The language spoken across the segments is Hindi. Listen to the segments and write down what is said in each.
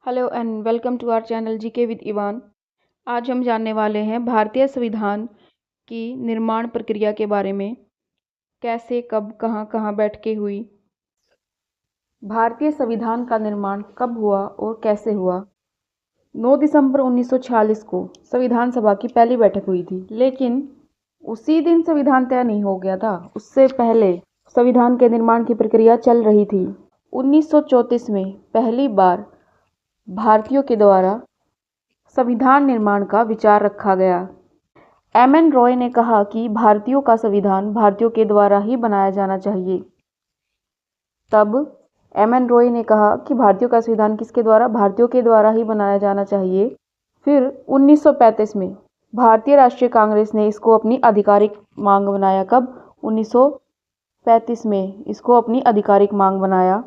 Hello and welcome to our channel GK with Ivan. आज हम जानने वाले हैं भारतीय संविधान की निर्माण प्रक्रिया के बारे में। कैसे, कब, कहाँ कहाँ बैठ के हुई। भारतीय संविधान का निर्माण कब हुआ और कैसे हुआ। 9 दिसंबर 1946 को संविधान सभा की पहली बैठक हुई थी, लेकिन उसी दिन संविधान तय नहीं हो गया था। उससे पहले संविधान के निर्माण की प्रक्रिया चल रही थी। 1934 में पहली बार भारतीयों के द्वारा संविधान निर्माण का विचार रखा गया। एम.एन. रॉय ने कहा कि भारतीयों का संविधान भारतीयों के द्वारा ही बनाया जाना चाहिए। तब एम.एन. रॉय ने कहा कि भारतीयों का संविधान किसके द्वारा, भारतीयों के द्वारा ही बनाया जाना चाहिए। फिर 1935 में भारतीय राष्ट्रीय कांग्रेस ने इसको अपनी आधिकारिक मांग बनाया। कब? 1935 में इसको अपनी आधिकारिक मांग बनाया।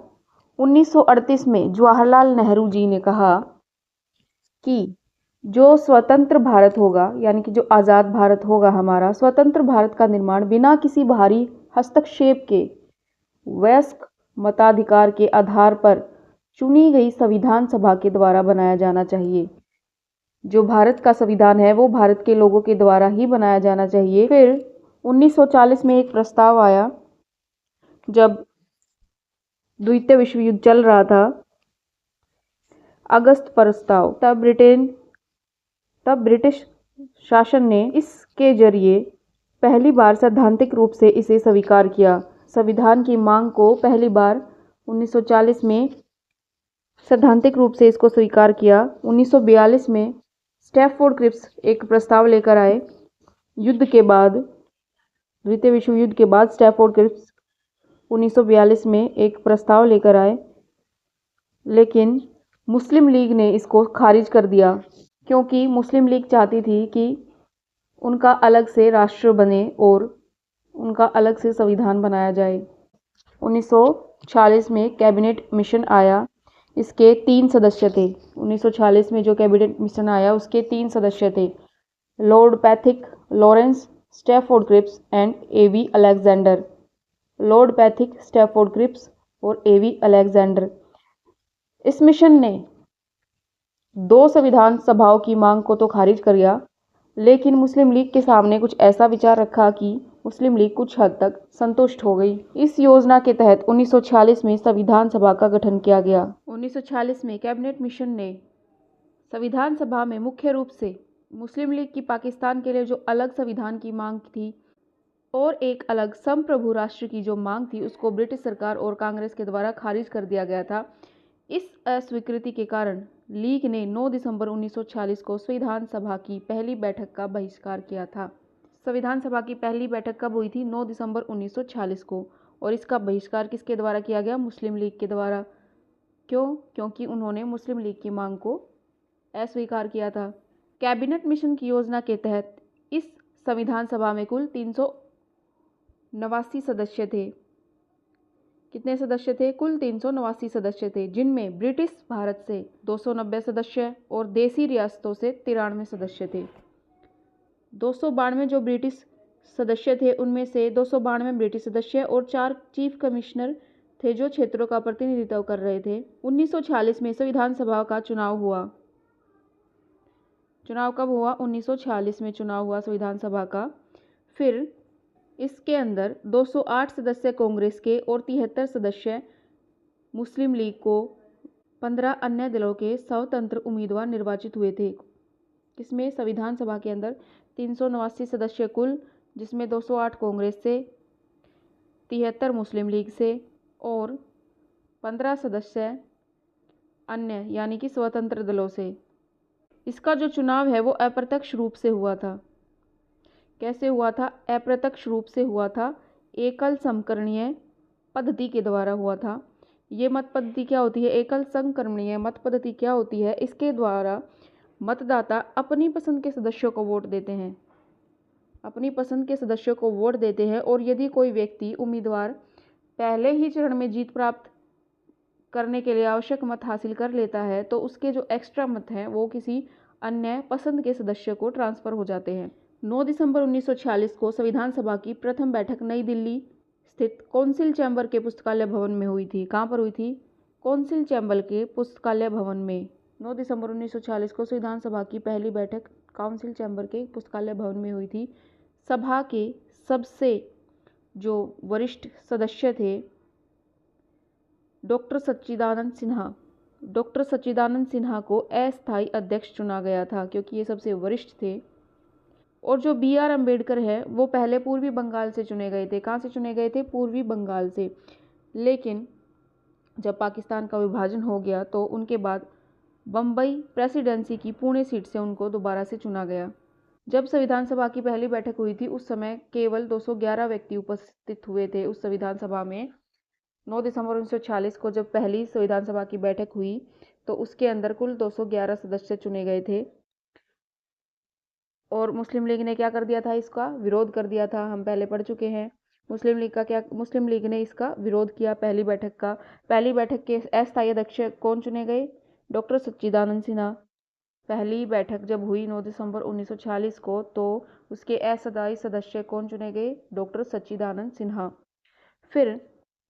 1938 में जवाहरलाल नेहरू जी ने कहा कि जो स्वतंत्र भारत होगा, यानी कि जो आज़ाद भारत होगा, हमारा स्वतंत्र भारत का निर्माण बिना किसी बाहरी हस्तक्षेप के वयस्क मताधिकार के आधार पर चुनी गई संविधान सभा के द्वारा बनाया जाना चाहिए। जो भारत का संविधान है वो भारत के लोगों के द्वारा ही बनाया जाना चाहिए। फिर 1940 में एक प्रस्ताव आया, जब द्वितीय विश्व युद्ध चल रहा था, अगस्त प्रस्ताव। तब ब्रिटिश शासन ने इसके जरिए पहली बार सैद्धांतिक रूप से इसे स्वीकार किया। संविधान की मांग को पहली बार 1940 में सैद्धांतिक रूप से इसको स्वीकार किया। 1942 में स्टैफोर्ड क्रिप्स एक प्रस्ताव लेकर आए। युद्ध के बाद, द्वितीय विश्व युद्ध के बाद स्टैफोर्ड क्रिप्स 1942 में एक प्रस्ताव लेकर आए, लेकिन मुस्लिम लीग ने इसको खारिज कर दिया, क्योंकि मुस्लिम लीग चाहती थी कि उनका अलग से राष्ट्र बने और उनका अलग से संविधान बनाया जाए। 1946 में कैबिनेट मिशन आया, इसके 3 सदस्य थे। 1946 में जो कैबिनेट मिशन आया उसके 3 सदस्य थे, Lord Pethick, Lawrence Stafford Cripps and A V. Alexander. Lord Pethick, Stafford Cripps और ए.वी. अलेक्जेंडर। इस मिशन ने 2 संविधान सभाओं की मांग को तो खारिज कर दिया, लेकिन मुस्लिम लीग के सामने कुछ ऐसा विचार रखा कि मुस्लिम लीग कुछ हद तक संतुष्ट हो गई। इस योजना के तहत 1946 में संविधान सभा का गठन किया गया। 1946 में कैबिनेट मिशन ने संविधान सभा में मुख्य रूप से मुस्लिम लीग की पाकिस्तान के लिए जो अलग संविधान की मांग थी और एक अलग संप्रभु राष्ट्र की जो मांग थी, उसको ब्रिटिश सरकार और कांग्रेस के द्वारा खारिज कर दिया गया था। इस अस्वीकृति के कारण लीग ने 9 दिसंबर 1946 को संविधान सभा की पहली बैठक का बहिष्कार किया था। संविधान सभा की पहली बैठक कब हुई थी? 9 दिसंबर 1946 को। और इसका बहिष्कार किसके द्वारा किया गया? मुस्लिम लीग के द्वारा। क्यों? क्योंकि उन्होंने मुस्लिम लीग की मांग को अस्वीकार किया था। कैबिनेट मिशन की योजना के तहत इस संविधान सभा में कुल 389 सदस्य थे। कितने सदस्य थे? कुल 389 सदस्य थे, जिनमें ब्रिटिश भारत से 290 सदस्य और देसी रियासतों से 93 सदस्य थे। 292 जो ब्रिटिश सदस्य थे, उनमें से 292 ब्रिटिश सदस्य और 4 चीफ कमिश्नर थे जो क्षेत्रों का प्रतिनिधित्व कर रहे थे। 1946 में संविधान सभा का चुनाव हुआ। चुनाव कब हुआ? 1946 में चुनाव हुआ संविधान सभा का। फिर इसके अंदर 208 सदस्य कांग्रेस के और 73 सदस्य मुस्लिम लीग को 15 अन्य दलों के स्वतंत्र उम्मीदवार निर्वाचित हुए थे। इसमें संविधान सभा के अंदर 389 सदस्य कुल, जिसमें 208 कांग्रेस से, 73 मुस्लिम लीग से और 15 सदस्य अन्य यानी कि स्वतंत्र दलों से। इसका जो चुनाव है वो अप्रत्यक्ष रूप से हुआ था। कैसे हुआ था? अप्रत्यक्ष रूप से हुआ था। एकल समकरणीय पद्धति के द्वारा हुआ था। ये मत पद्धति क्या होती है? एकल समकरणीय मत पद्धति क्या होती है? इसके द्वारा मतदाता अपनी पसंद के सदस्यों को वोट देते हैं, अपनी पसंद के सदस्यों को वोट देते हैं। और यदि कोई व्यक्ति उम्मीदवार पहले ही चरण में जीत प्राप्त करने के लिए आवश्यक मत हासिल कर लेता है, तो उसके जो एक्स्ट्रा मत हैं वो किसी अन्य पसंद के सदस्य को ट्रांसफ़र हो जाते हैं। 9 दिसंबर 1946 को संविधान सभा की प्रथम बैठक नई दिल्ली स्थित कौंसिल चैम्बर के पुस्तकालय भवन में हुई थी। कहाँ पर हुई थी? कौंसिल चैम्बर के पुस्तकालय भवन में। 9 दिसंबर 1946 को संविधान सभा की पहली बैठक काउंसिल चैम्बर के पुस्तकालय भवन में हुई थी। सभा के सबसे जो वरिष्ठ सदस्य थे डॉक्टर सच्चिदानंद सिन्हा। डॉक्टर सच्चिदानंद सिन्हा को अस्थायी अध्यक्ष चुना गया था क्योंकि ये सबसे वरिष्ठ थे। और जो BR अम्बेडकर है वो पहले पूर्वी बंगाल से चुने गए थे। कहाँ से चुने गए थे? पूर्वी बंगाल से। लेकिन जब पाकिस्तान का विभाजन हो गया तो उनके बाद बम्बई प्रेसिडेंसी की पुणे सीट से उनको दोबारा से चुना गया। जब संविधान सभा की पहली बैठक हुई थी उस समय केवल 211 व्यक्ति उपस्थित हुए थे उस संविधान सभा में। 9 दिसंबर 1946 को जब पहली संविधान सभा की बैठक हुई तो उसके अंदर कुल 211 सदस्य चुने गए थे। और मुस्लिम लीग ने क्या कर दिया था? इसका विरोध कर दिया था। हम पहले पढ़ चुके हैं। मुस्लिम लीग ने इसका विरोध किया पहली बैठक का। पहली बैठक के अस्थायी अध्यक्ष कौन चुने गए? डॉक्टर सच्चिदानंद सिन्हा। पहली बैठक जब हुई 9 दिसंबर 1946 को तो उसके अस्थायी सदस्य कौन चुने गए? डॉक्टर सच्चिदानंद सिन्हा। फिर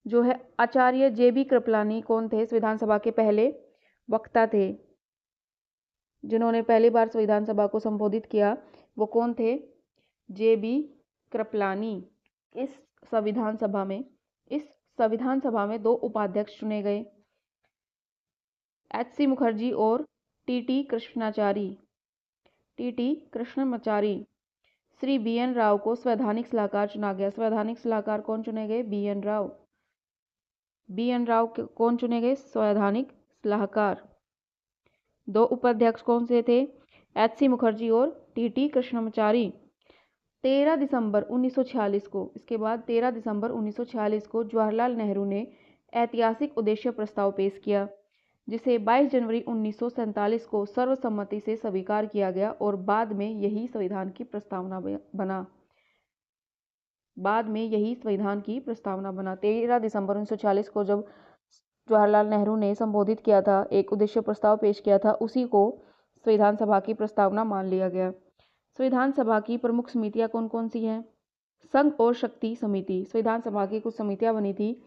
जो है आचार्य JB कृपलानी कौन थे? संविधान सभा के पहले वक्ता थे जिन्होंने पहली बार संविधान सभा को संबोधित किया। वो कौन थे? JB कृपलानी। इस संविधान सभा में 2 उपाध्यक्ष चुने गए, HC मुखर्जी और TT कृष्णमाचारी। श्री BN राव को संवैधानिक सलाहकार चुना गया। संवैधानिक सलाहकार कौन चुने गए? BN राव। BN राव कौन चुने गए? संवैधानिक सलाहकार। 2 उपाध्यक्ष कौन से थे? HC मुखर्जी और TT कृष्णमाचारी। 13 दिसंबर 1946 को, इसके बाद 13 दिसंबर 1946 को जवाहरलाल नेहरू ने ऐतिहासिक उद्देश्य प्रस्ताव पेश किया जिसे 22 जनवरी 1947 को सर्वसम्मति से स्वीकार किया गया और बाद में यही संविधान की प्रस्तावना बना। 13 दिसंबर 1946 को जब जवाहरलाल नेहरू ने संबोधित किया था, एक उद्देश्य प्रस्ताव पेश किया था, उसी को संविधान सभा की प्रस्तावना मान लिया गया। संविधान सभा की प्रमुख समितियां कौन कौन सी हैं? संघ और शक्ति समिति। संविधान सभा की कुछ समितियां बनी थी,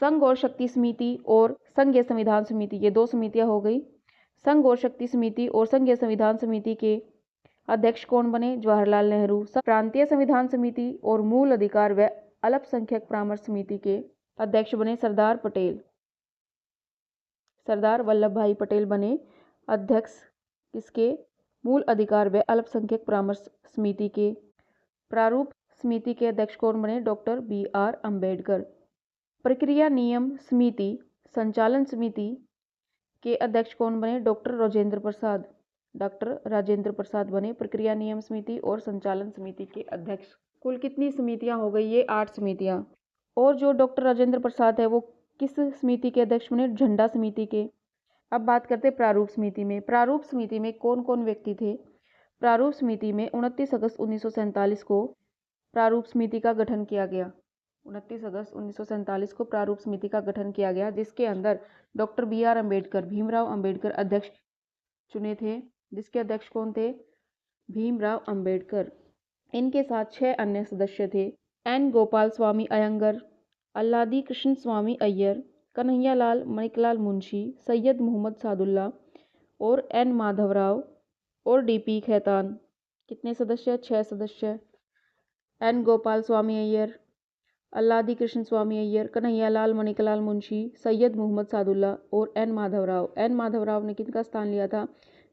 संघ और शक्ति समिति और संघीय संविधान समिति। ये 2 समितियां हो गई। संघ और शक्ति समिति और संघीय संविधान समिति के अध्यक्ष कौन बने? जवाहरलाल नेहरू। प्रांतीय संविधान समिति और मूल अधिकार व अल्पसंख्यक परामर्श समिति के अध्यक्ष बने सरदार वल्लभ भाई पटेल बने अध्यक्ष किसके? मूल अधिकार व अल्पसंख्यक परामर्श समिति के। प्रारूप समिति के अध्यक्ष कौन बने? Doctor BR Ambedkar. प्रक्रिया नियम समिति संचालन समिति के अध्यक्ष कौन बने? डॉक्टर राजेंद्र प्रसाद बने प्रक्रिया नियम समिति और संचालन समिति के अध्यक्ष। कुल कितनी समितियां हो गई? ये 8 समितियां। और जो डॉक्टर राजेंद्र प्रसाद है वो किस समिति के अध्यक्ष बने? झंडा समिति के। अब बात करते हैं प्रारूप समिति में। प्रारूप समिति में कौन कौन व्यक्ति थे? प्रारूप समिति में 29 अगस्त 1947 को प्रारूप समिति का गठन किया गया। 29 अगस्त 1947 को प्रारूप समिति का गठन किया गया जिसके अंदर डॉक्टर BR अम्बेडकर, भीमराव अम्बेडकर अध्यक्ष चुने थे। जिसके अध्यक्ष कौन थे? भीमराव अम्बेडकर। इनके साथ 6 अन्य सदस्य थे, N गोपाल स्वामी अयंगर, अल्लादी कृष्ण स्वामी अय्यर, कन्हैयालाल मणिकलाल मुंशी, सैयद मोहम्मद सादुल्ला और N माधवराव और DP खेतान। कितने सदस्य? 6 सदस्य। N गोपाल स्वामी अय्यर, अल्लादी कृष्ण स्वामी अय्यर, कन्हैयालाल मणिकलाल मुंशी, सैयद मोहम्मद सादुल्ला और N माधवराव। N माधवराव ने किनका स्थान लिया था?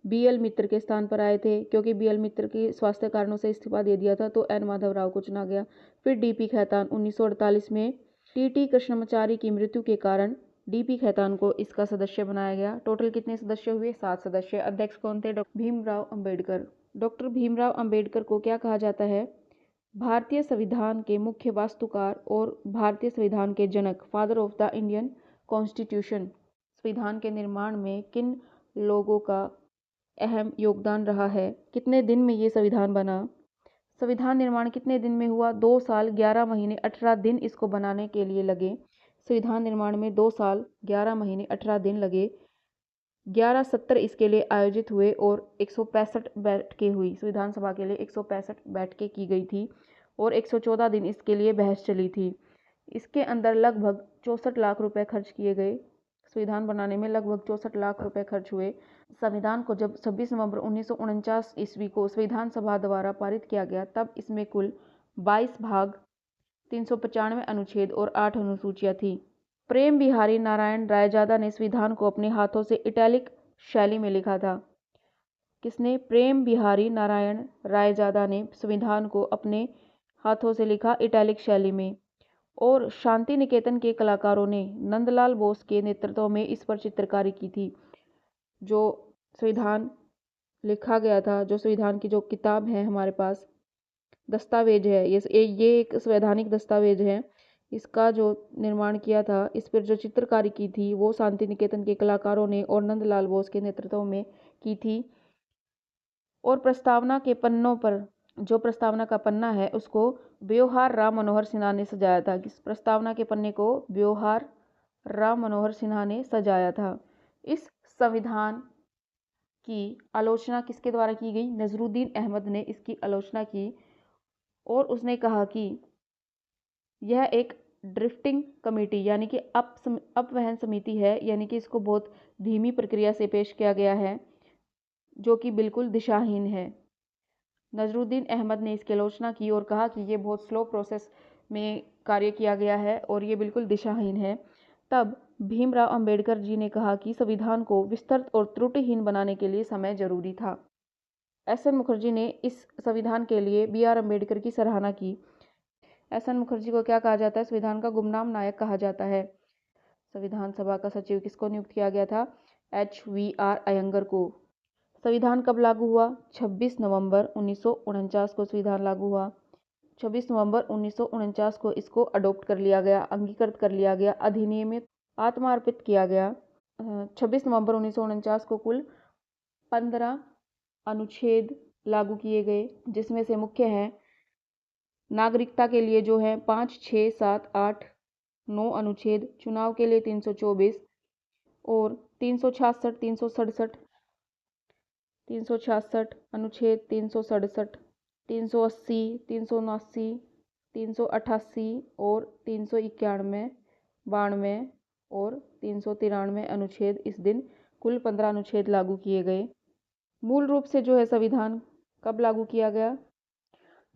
BL मित्र के स्थान पर आए थे क्योंकि BL मित्र के स्वास्थ्य कारणों से इस्तीफा दे दिया था तो N माधवराव को चुना गया। फिर DP खेतान। 1948 में TT कृष्णमाचारी की मृत्यु के कारण DP खेतान को इसका सदस्य बनाया गया। टोटल कितने सदस्य हुए? 7 सदस्य। अध्यक्ष कौन थे? डॉक्टर भीमराव अम्बेडकर। डॉक्टर भीमराव अम्बेडकर को क्या कहा जाता है? भारतीय संविधान के मुख्य वास्तुकार और भारतीय संविधान के जनक, father of the Indian constitution. संविधान के निर्माण में किन लोगों का अहम योगदान रहा है? कितने दिन में ये संविधान बना? संविधान निर्माण कितने दिन में हुआ? 2 साल 11 महीने 18 दिन इसको बनाने के लिए लगे। संविधान निर्माण में 2 साल 11 महीने 18 दिन लगे। 11 सत्र इसके लिए आयोजित हुए और 165 बैठकें हुई। संविधान सभा के लिए 165 बैठकें की गई थी और 114 दिन इसके लिए बहस चली थी। इसके अंदर लगभग 64 लाख रुपए खर्च किए गए संविधान बनाने में लगभग 64 लाख रुपए खर्च हुए। संविधान को जब 26 नवंबर 1949 ईस्वी को संविधान सभा द्वारा पारित किया गया, तब इसमें कुल 22 भाग, 395 अनुच्छेद और 8 अनुसूचियां थी। प्रेम बिहारी नारायण रायजादा ने संविधान को अपने हाथों से इटैलिक शैली में लिखा था। किसने? प्रेम बिहारी नारायण रायजादा ने संविधान को अपने हाथों से लिखा इटैलिक शैली में। और शांति निकेतन के कलाकारों ने नंदलाल बोस के नेतृत्व में इस पर चित्रकारी की थी। जो संविधान लिखा गया था, जो संविधान की जो किताब है हमारे पास, दस्तावेज है, ये एक संवैधानिक दस्तावेज है। इसका जो निर्माण किया था, इस पर जो चित्रकारी की थी, वो शांति निकेतन के कलाकारों ने और नंदलाल बोस के नेतृत्व में की थी। और प्रस्तावना के पन्नों पर, जो प्रस्तावना का पन्ना है, उसको ब्योहार राम मनोहर सिन्हा ने सजाया था। किस प्रस्तावना के पन्ने को? ब्योहार राम मनोहर सिन्हा ने सजाया था। इस संविधान की आलोचना किसके द्वारा की गई? नजरुद्दीन अहमद ने इसकी आलोचना की और उसने कहा कि यह एक ड्रिफ्टिंग कमेटी यानी कि अपवहन समिति है, यानी कि इसको बहुत धीमी प्रक्रिया से पेश किया गया है, जो कि बिल्कुल दिशाहीन है। नजरुद्दीन अहमद ने इसकी आलोचना की और कहा कि ये बहुत स्लो प्रोसेस में कार्य किया गया है और ये बिल्कुल दिशाहीन है। तब भीमराव अंबेडकर जी ने कहा कि संविधान को विस्तृत और त्रुटिहीन बनाने के लिए समय जरूरी था। एस.एन. मुखर्जी ने इस संविधान के लिए बी.आर. अम्बेडकर की सराहना की। एस.एन. मुखर्जी को क्या कहा जाता है? संविधान का गुमनाम नायक कहा जाता है। संविधान सभा का सचिव किसको नियुक्त किया गया था? H.V.R. अयंगर को। संविधान कब लागू हुआ? 26 नवंबर 1949 को संविधान लागू हुआ। 26 नवंबर 1949 को इसको अडॉप्ट कर लिया गया, अंगीकृत कर लिया गया, अधिनियमित, आत्मार्पित किया गया। 26 नवंबर 1949 को कुल 15 अनुच्छेद लागू किए गए, जिसमें से मुख्य हैं नागरिकता के लिए जो है 5, 6, 7, 8, 9 अनुच्छेद, चुनाव के लिए 324 और 366, 367, 366 अनुच्छेद, 367, 380, 379, 388 और 391, 92 और 393 अनुच्छेद इस दिन कुल 15 अनुच्छेद लागू किए गए। मूल रूप से जो है संविधान कब लागू किया गया?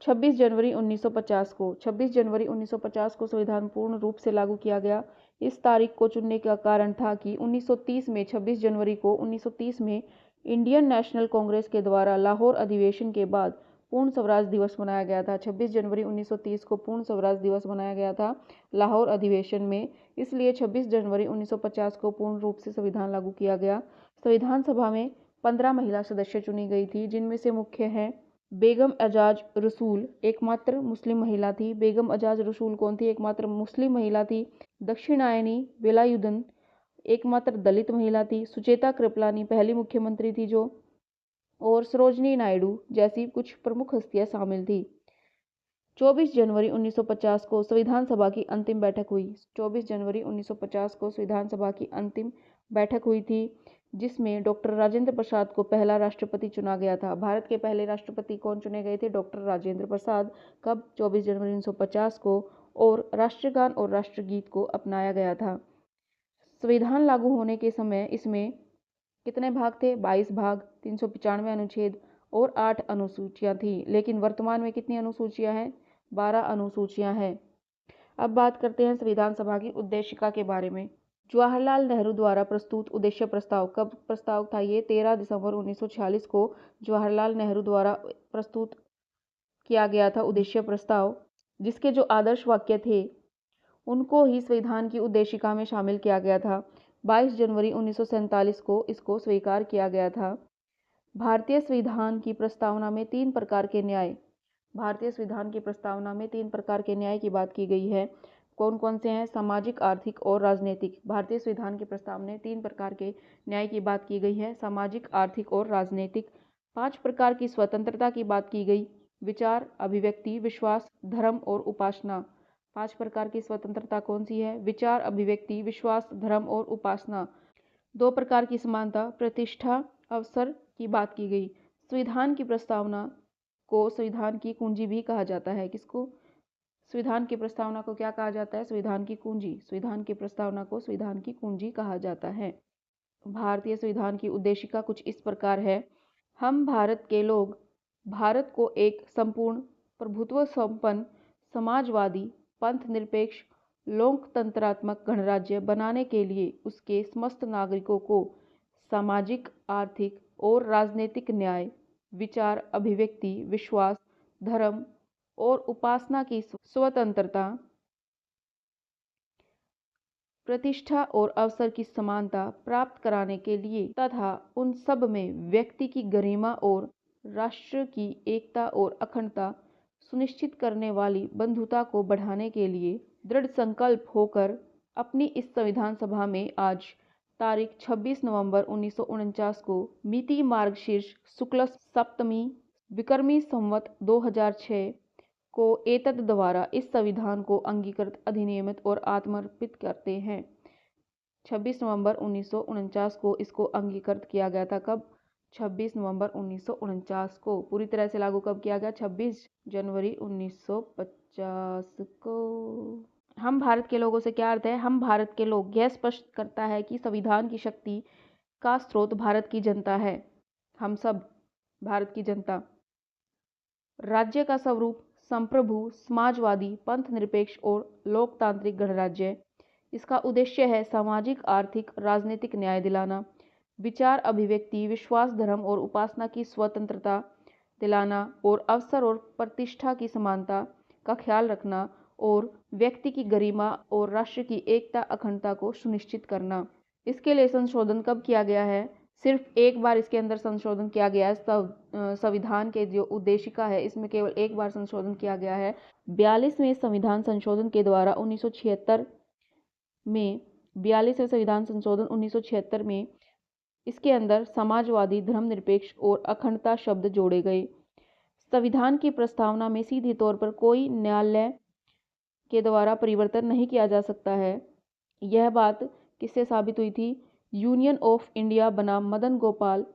26 जनवरी 1950 को। 26 जनवरी 1950 को संविधान पूर्ण रूप से लागू किया गया। इस तारीख को चुनने का कारण था कि 1930 में 26 जनवरी को 1930 में इंडियन नेशनल कांग्रेस के द्वारा लाहौर अधिवेशन के बाद पूर्ण स्वराज दिवस मनाया गया था। 26 जनवरी 1930 को पूर्ण स्वराज दिवस मनाया गया था लाहौर अधिवेशन में, इसलिए 26 जनवरी 1950 को पूर्ण रूप से संविधान लागू किया गया। संविधान सभा में 15 महिला सदस्य चुनी गई थी, जिनमें से मुख्य हैं बेगम एजाज रसूल, एकमात्र मुस्लिम महिला थी। बेगम एजाज रसूल कौन थी? एकमात्र मुस्लिम महिला थी। दक्षिणायनी वेलायुधन एकमात्र दलित महिला थी। सुचेता कृपलानी पहली मुख्यमंत्री थी जो, और सरोजनी नायडू जैसी कुछ प्रमुख हस्तियां शामिल थी। 24 जनवरी 1950 को संविधान सभा की अंतिम बैठक हुई। 24 जनवरी 1950 को संविधान सभा की अंतिम बैठक हुई थी, जिसमें डॉक्टर राजेंद्र प्रसाद को पहला राष्ट्रपति चुना गया था। भारत के पहले राष्ट्रपति कौन चुने गए थे? डॉक्टर राजेंद्र प्रसाद। कब? 24 जनवरी 1950 को। और राष्ट्रगान और राष्ट्रगीत को अपनाया गया था। संविधान लागू होने के समय इसमें कितने भाग थे? 22 भाग, 395 अनुच्छेद और 8 अनुसूचियां थी। लेकिन वर्तमान में कितनी अनुसूचियां हैं? 12 अनुसूचियां हैं। अब बात करते हैं संविधान सभा की उद्देशिका के बारे में। जवाहरलाल नेहरू द्वारा प्रस्तुत उद्देश्य प्रस्ताव। कब प्रस्ताव था ये? 13 दिसंबर 1946 को जवाहरलाल नेहरू द्वारा प्रस्तुत किया गया था उद्देश्य प्रस्ताव, जिसके जो आदर्श वाक्य थे उनको ही संविधान की उद्देशिका में शामिल किया गया था। 22 जनवरी 1947 को इसको स्वीकार किया गया था। भारतीय संविधान की प्रस्तावना में 3 प्रकार के न्याय, भारतीय संविधान की प्रस्तावना में 3 प्रकार के न्याय की बात की गई है। कौन कौन से हैं? सामाजिक, आर्थिक और राजनीतिक। भारतीय संविधान के प्रस्ताव में 3 प्रकार के न्याय की बात की गई है, सामाजिक, आर्थिक और राजनीतिक। 5 प्रकार की स्वतंत्रता की बात की गई, विचार, अभिव्यक्ति, विश्वास, धर्म और उपासना। 5 प्रकार की स्वतंत्रता कौन सी है? विचार, अभिव्यक्ति, विश्वास, धर्म और उपासना। 2 प्रकार की समानता, प्रतिष्ठा, अवसर की बात की गई। संविधान की प्रस्तावना को संविधान की कुंजी भी कहा जाता है। किसको? संविधान की प्रस्तावना को क्या कहा जाता है? संविधान की कुंजी। संविधान की प्रस्तावना को संविधान की कुंजी कहा जाता है। भारतीय संविधान की उद्देशिका कुछ इस प्रकार है। हम भारत के लोग भारत को एक संपूर्ण प्रभुत्व संपन्न समाजवादी पंथ निरपेक्ष लोकतंत्रात्मक गणराज्य बनाने के लिए उसके समस्त नागरिकों को सामाजिक, आर्थिक और राजनीतिक न्याय, विचार, अभिव्यक्ति, विश्वास, धर्म और उपासना की स्वतंत्रता, प्रतिष्ठा और अवसर की समानता प्राप्त कराने के लिए तथा उन सब में व्यक्ति की गरिमा और राष्ट्र की एकता और अखंडता सुनिश्चित करने वाली बंधुता को बढ़ाने के लिए दृढ़ संकल्प होकर अपनी इस संविधान सभा में आज तारीख 26 नवंबर 1949 को मिति मार्गशीर्ष शुक्ल सप्तमी विक्रमी संवत 2006 को एतद द्वारा इस संविधान को अंगीकृत, अधिनियमित और आत्मर्पित करते हैं। 26 नवंबर 1949 को इसको अंगीकृत किया गया था। कब? 26 नवंबर 1949 को। पूरी तरह से लागू कब किया गया? 26 जनवरी 1950 को। हम भारत के लोगों से क्या अर्थ है? हम भारत के लोग यह स्पष्ट करता है कि संविधान की शक्ति का स्रोत भारत की जनता है। हम सब भारत की जनता। राज्य का स्वरूप संप्रभु, समाजवादी, पंथ निरपेक्ष और लोकतांत्रिक गणराज्य। इसका उद्देश्य है सामाजिक, आर्थिक, राजनीतिक न्याय दिलाना, विचार, अभिव्यक्ति, विश्वास, धर्म और उपासना की स्वतंत्रता दिलाना और अवसर और प्रतिष्ठा की समानता का ख्याल रखना और व्यक्ति की गरिमा और राष्ट्र की एकता, अखंडता को सुनिश्चित करना। इसके लिए संशोधन कब किया गया है? सिर्फ एक बार इसके अंदर संशोधन किया गया है। संविधान के जो उद्देशिका है इसमें केवल एक बार संशोधन किया गया है। 42वें संविधान संशोधन के द्वारा 1976 में 42वें संविधान संशोधन 1976 में इसके अंदर समाजवादी, धर्मनिरपेक्ष और अखंडता शब्द जोड़े गए। संविधान की प्रस्तावना में सीधे तौर पर कोई न्यायालय के द्वारा परिवर्तन नहीं किया जा सकता है। यह बात किससे साबित हुई थी? यूनियन ऑफ इंडिया बनाम मदन गोपाल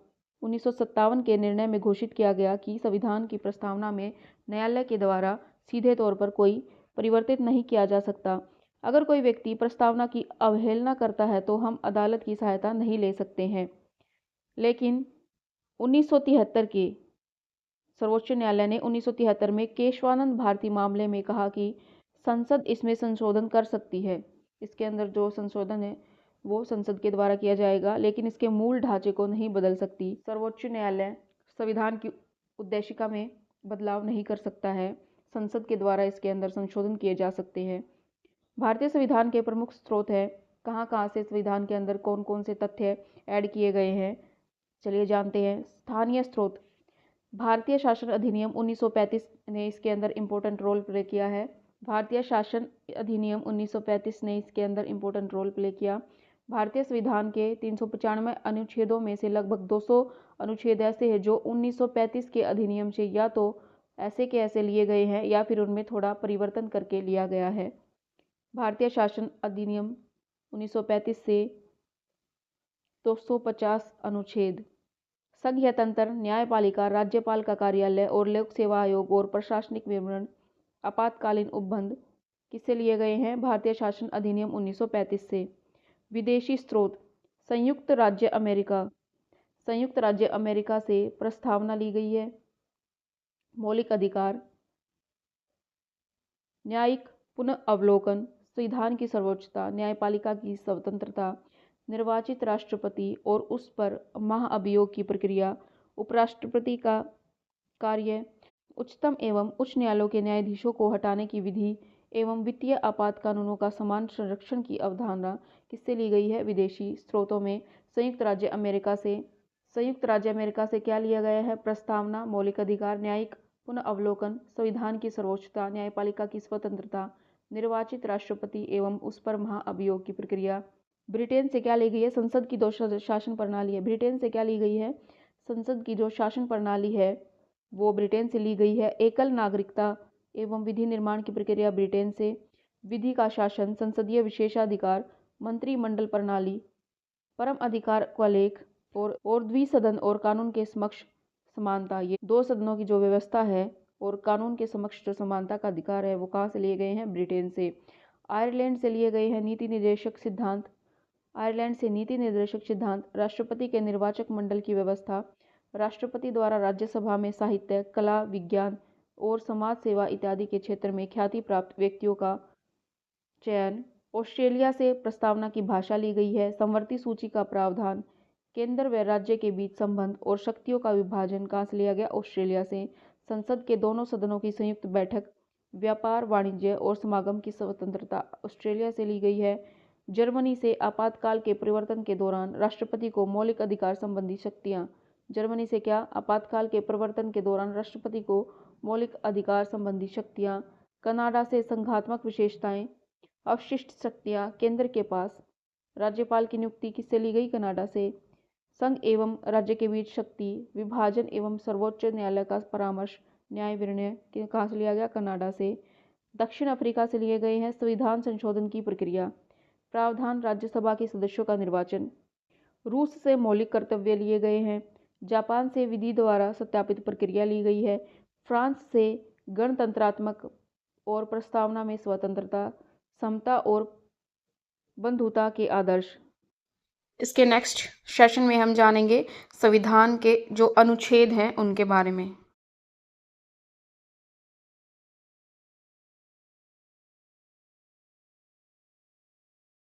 1957 के निर्णय में घोषित किया गया कि संविधान की प्रस्तावना में न्यायालय के द्वारा सीधे तौर पर कोई परिवर्तित नहीं किया जा सकता। अगर कोई व्यक्ति प्रस्तावना की अवहेलना करता है तो हम अदालत की सहायता नहीं ले सकते हैं। लेकिन 1973 के सर्वोच्च न्यायालय ने 1973 में केशवानंद भारती मामले में कहा कि संसद इसमें संशोधन कर सकती है। इसके अंदर जो संशोधन है वो संसद के द्वारा किया जाएगा, लेकिन इसके मूल ढांचे को नहीं बदल सकती। सर्वोच्च न्यायालय संविधान की उद्देशिका में बदलाव नहीं कर सकता है। संसद के द्वारा इसके अंदर संशोधन किए जा सकते हैं। भारतीय संविधान के प्रमुख स्रोत है। कहाँ कहाँ से संविधान के अंदर कौन कौन से तथ्य ऐड किए गए हैं, चलिए जानते हैं। स्थानीय स्रोत, भारतीय शासन अधिनियम 1935 ने इसके अंदर इम्पोर्टेंट रोल प्ले किया है। भारतीय शासन अधिनियम 1935 ने इसके अंदर इम्पोर्टेंट रोल प्ले किया। भारतीय संविधान के 395 अनुच्छेदों में से लगभग 200 अनुच्छेद ऐसे हैं जो 1935 के अधिनियम से या तो ऐसे के ऐसे लिए गए हैं या फिर उनमें थोड़ा परिवर्तन करके लिया गया है। भारतीय शासन अधिनियम 1935 से 250 अनुच्छेद। संघीय तंत्र, न्यायपालिका, राज्यपाल का कार्यालय और लोक सेवा आयोग और प्रशासनिक विवरण, आपातकालीन उपबंध किससे लिए गए हैं? भारतीय शासन अधिनियम 1935 से। विदेशी स्रोत, संयुक्त राज्य अमेरिका, संयुक्त राज्य अमेरिका से प्रस्तावना ली गई है। मौलिक अधिकार, न्यायिक पुनः अवलोकन, संविधान की सर्वोच्चता, न्यायपालिका की स्वतंत्रता, निर्वाचित राष्ट्रपति और उस पर महाअभियोग की प्रक्रिया, उपराष्ट्रपति का कार्य, उच्चतम एवं उच्च न्यायालयों के न्यायाधीशों को हटाने की विधि एवं वित्तीय आपात कानूनों का समान संरक्षण की अवधारणा किससे ली गई है? विदेशी स्रोतों में संयुक्त राज्य अमेरिका से। संयुक्त राज्य अमेरिका से क्या लिया गया है? प्रस्तावना, मौलिक अधिकार, न्यायिक पुनः अवलोकन, संविधान की सर्वोच्चता, न्यायपालिका की स्वतंत्रता, निर्वाचित राष्ट्रपति एवं उस पर महाअभियोग की प्रक्रिया। ब्रिटेन से क्या ली गई है? संसद की जो शासन प्रणाली है। ब्रिटेन से क्या ली गई है? संसद की जो शासन प्रणाली है वो ब्रिटेन से ली गई है। एकल नागरिकता एवं विधि निर्माण की प्रक्रिया ब्रिटेन से। विधि का शासन, संसदीय विशेषाधिकार, मंत्रिमंडल प्रणाली, परम अधिकार का लेख और द्विसदन और कानून के समक्ष समानता, ये दो सदनों की जो व्यवस्था है और कानून के समक्ष जो समानता का अधिकार है वो कहाँ से लिए गए हैं? ब्रिटेन से। आयरलैंड से लिए गए हैं नीति निर्देशक सिद्धांत। आयरलैंड से नीति निर्देशक सिद्धांत, राष्ट्रपति के निर्वाचक मंडल की व्यवस्था, राष्ट्रपति द्वारा राज्यसभा में साहित्य, कला, विज्ञान और समाज सेवा इत्यादि के क्षेत्र में ख्याति प्राप्त व्यक्तियों का चयन। ऑस्ट्रेलिया से प्रस्तावना की भाषा ली गई है। समवर्ती सूची का प्रावधान, केंद्र व राज्य के बीच संबंध और शक्तियों का विभाजन कहाँ से लिया गया? ऑस्ट्रेलिया से। संसद के दोनों सदनों की संयुक्त बैठक, व्यापार, वाणिज्य और समागम की स्वतंत्रता ऑस्ट्रेलिया से ली गई है। जर्मनी से आपातकाल के परिवर्तन के दौरान राष्ट्रपति को मौलिक अधिकार संबंधी शक्तियाँ। जर्मनी से क्या? आपातकाल के परिवर्तन के दौरान राष्ट्रपति को मौलिक अधिकार संबंधी शक्तियाँ। कनाडा से संघात्मक विशेषताएं, अवशिष्ट शक्तियाँ केंद्र के पास। राज्यपाल की नियुक्ति किससे ली गई? कनाडा से। संघ एवं राज्य के बीच शक्ति विभाजन एवं सर्वोच्च न्यायालय का परामर्श, न्याय निर्णय कहाँ से लिया गया? कनाडा से। दक्षिण अफ्रीका से लिए गए हैं संविधान संशोधन की प्रक्रिया, प्रावधान, राज्यसभा के सदस्यों का निर्वाचन। रूस से मौलिक कर्तव्य लिए गए हैं। जापान से विधि द्वारा सत्यापित प्रक्रिया ली गई है। फ्रांस से गणतंत्रात्मक और प्रस्तावना में स्वतंत्रता, समता और बंधुता के आदर्श। इसके नेक्स्ट सेशन में हम जानेंगे संविधान के जो अनुच्छेद हैं उनके बारे में।